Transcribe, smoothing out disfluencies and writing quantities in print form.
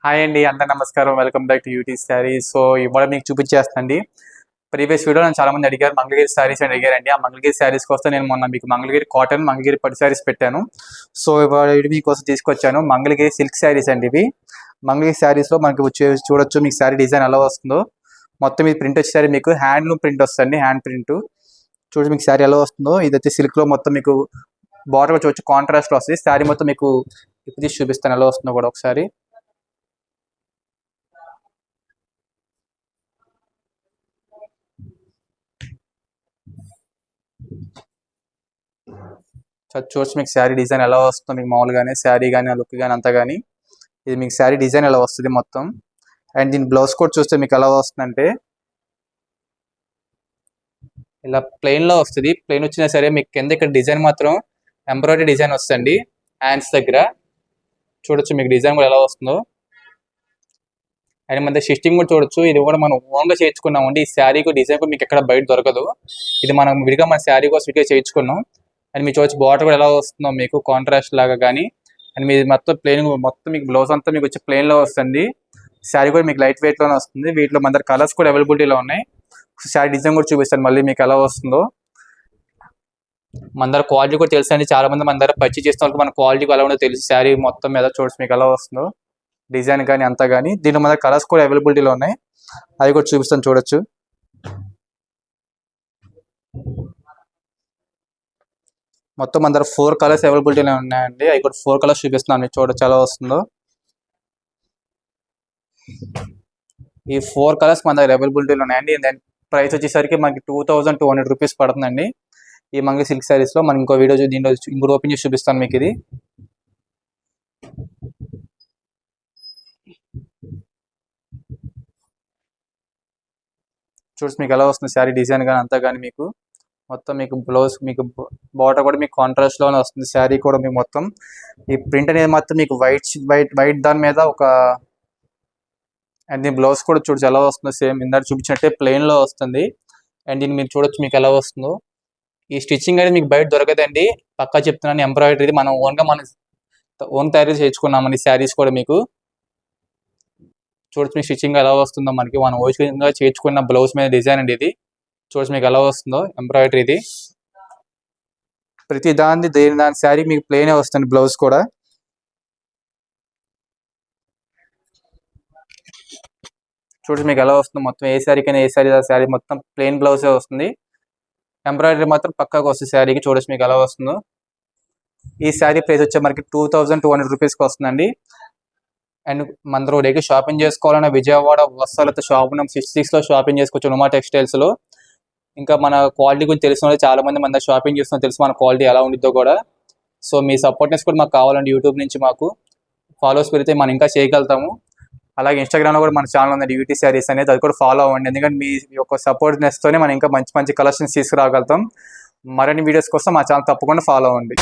Hi అండి, అందరు నమస్కారం. Welcome back to UT sarees. So ఇవాళ మీకు చూపించేస్తాండి. ప్రీవియస్ వీడియో నన్ను చాలా మంది అడిగారు, మంగళగిరి శారీస్ అని అడిగారండి. ఆ మంగళగిరి శారీస్ కోసం నేను మొన్న మీకు మంగళగిరి కాటన్, మంగళగిరి పట్టు శారీస్ పెట్టాను. సో ఇవాళ ఇది మీకోసం తీసుకొచ్చాను మంగళగిరి సిల్క్ శారీస్ అండి. ఇవి మంగళగిరి శారీస్లో మనకి చూడొచ్చు మీకు శారీ డిజైన్ ఎలా వస్తుందో. మొత్తం ఇది ప్రింట్ వచ్చేసరి మీకు హ్యాండ్లూమ్ ప్రింట్ వస్తుంది, హ్యాండ్ ప్రింట్. చూడండి మీకు శారీ ఎలా వస్తుందో. ఇది వచ్చి సిల్క్లో మొత్తం మీకు బార్డర్ చూడొచ్చు, కాంట్రాస్ట్లో వస్తుంది. శారీ మొత్తం మీకు ఇప్పుడు తీసి చూపిస్తాను ఎలా వస్తుందో కూడా ఒకసారి. చూడొచ్చు మీకు శారీ డిజైన్ ఎలా వస్తుందో. మీకు మామూలుగానే శారీ కానీ ఆ లుక్ కానీ అంతా కానీ ఇది మీకు శారీ డిజైన్ ఎలా వస్తుంది మొత్తం. అండ్ దీని బ్లౌజ్ కోడ్ చూస్తే మీకు ఎలా వస్తుందంటే ఇలా ప్లెయిన్లో వస్తుంది. ప్లెయిన్ వచ్చినా సరే మీకు కింద ఇక్కడ డిజైన్ మాత్రం ఎంబ్రాయిడరీ డిజైన్ వస్తుంది హ్యాండ్స్ దగ్గర. చూడొచ్చు మీకు డిజైన్ కూడా ఎలా వస్తుందో. అండ్ మన స్టిచ్చింగ్ కూడా చూడొచ్చు. ఇది కూడా మనం ఓన్గా చేయించుకున్నామండి. ఈ శారీకి డిజైన్ కూడా మీకు ఎక్కడ బయట దొరకదు. ఇది మనం విడిగా మన శారీ కోసం విడిగా చేయించుకున్నాం. అండ్ మీరు చూడొచ్చు బార్డర్ కూడా ఎలా వస్తుందో మీకు కాంట్రాస్ట్ లాగా కానీ. అండ్ మీ మొత్తం ప్లెయిన్ మొత్తం మీకు బ్లౌజ్ అంతా మీకు వచ్చి ప్లెయిన్లో వస్తుంది. శారీ కూడా మీకు లైట్ వెయిట్లోనే వస్తుంది. వీటిలో మన దగ్గర కలర్స్ కూడా అవైలబిలిటీలో ఉన్నాయి. శారీ డిజైన్ కూడా చూపిస్తాను మళ్ళీ మీకు ఎలా వస్తుందో. మన దగ్గర క్వాలిటీ కూడా తెలుసు అండి. చాలా మంది మన దగ్గర పర్చేజ్ చేసిన వాళ్ళకి మన క్వాలిటీ ఎలా ఉండదో తెలుసు. శారీ మొత్తం మీద చూడొచ్చు మీకు ఎలా వస్తుందో డిజైన్ కానీ అంతా కానీ. దీంట్లో మన దగ్గర కలర్స్ కూడా అవైలబిలిటీలో ఉన్నాయి, అవి కూడా చూపిస్తాను చూడొచ్చు. మొత్తం మన దగ్గర 4 కలర్స్ అవైలబిలిటీలో ఉన్నాయండి. అవి కూడా 4 కలర్స్ చూపిస్తున్నాను, చూడొచ్చు ఎలా వస్తుందో. ఈ 4 కలర్స్ మన దగ్గర అవైలబిలిటీలో ఉన్నాయండి. దాని ప్రైస్ వచ్చేసరికి మనకి 2200 రూపీస్ పడుతుందండి ఈ మంగళగిరి సిల్క్ శారీస్లో. మనం ఇంకో వీడియో దీంట్లో ఇంకో ఓపెన్ చేసి చూపిస్తాను మీకు. ఇది చూసి మీకు ఎలా వస్తుంది శారీ డిజైన్ కానీ అంతా కానీ. మీకు మొత్తం మీకు బ్లౌజ్ మీకు బార్డర్ కూడా మీకు కాంట్రాస్ట్లోనే వస్తుంది. శారీ కూడా మీకు మొత్తం ఈ ప్రింట్ అనేది మాత్రం మీకు వైట్ దాని మీద ఒక. అండ్ దీని బ్లౌజ్ కూడా చూడొచ్చు ఎలా వస్తుందో. సేమ్ ఇందాక చూపించినట్టే ప్లెయిన్లో వస్తుంది. అండ్ దీన్ని మీరు చూడొచ్చు మీకు ఎలా వస్తుందో. ఈ స్టిచ్చింగ్ అనేది మీకు బయట దొరకదండి, పక్కా చెప్తున్నాను. ఎంబ్రాయిడరీ మనం ఓన్ తయారీ చేయించుకున్నామండి శారీస్ కూడా. మీకు చూడొచ్చు మీ స్టిచ్చింగ్ ఎలా వస్తుందో. మనకి మనం ఓన్గా చేయించుకున్న బ్లౌజ్ మీద డిజైన్ అండి ఇది. చూడొచ్చు మీకు ఎలా వస్తుందో ఎంబ్రాయిడరీ. ఇది ప్రతి దాని శారీ మీకు ప్లెయినే వస్తుంది బ్లౌజ్ కూడా. చూడొచ్చు మీకు ఎలా వస్తుందో. మొత్తం ఏ శారీకైనా ఏ శారీ మొత్తం ప్లెయిన్ బ్లౌజే వస్తుంది. ఎంబ్రాయిడరీ మాత్రం పక్కాగా వస్తుంది శారీకి. చూడొచ్చు మీకు ఎలా వస్తుందో. ఈ శారీ ప్రైస్ వచ్చే మనకి 2200 రూపీస్కి వస్తుందండి. అండ్ మన రోడ్కి షాపింగ్ చేసుకోవాలన్నా విజయవాడ వత్సలత షాప్ నెంబర్ 66లో షాపింగ్ చేసుకోవచ్చు, ఉమా టెక్స్టైల్స్లో. ఇంకా మన క్వాలిటీ గురించి తెలిసిన వాళ్ళు చాలా మంది మన షాపింగ్ చేస్తున్నా తెలుసు మన క్వాలిటీ ఎలా ఉండిద్దో కూడా. సో మీ సపోర్ట్నెస్ కూడా మాకు కావాలండి. యూట్యూబ్ నుంచి మాకు ఫాలోవర్స్ పెరిగితే మనం ఇంకా చేయగలుగుతాము. అలాగే ఇన్స్టాగ్రామ్లో కూడా మన ఛానల్ ఉంది యూటీ శారీస్ అనేది, అది కూడా ఫాలో అవ్వండి. ఎందుకంటే మీ యొక్క సపోర్ట్నెస్తోనే మనం ఇంకా మంచి మంచి కలెక్షన్స్ తీసుకురాగలుగుతాం. మరిన్ని వీడియోస్ కోసం మా ఛానల్ తప్పకుండా ఫాలో అవ్వండి.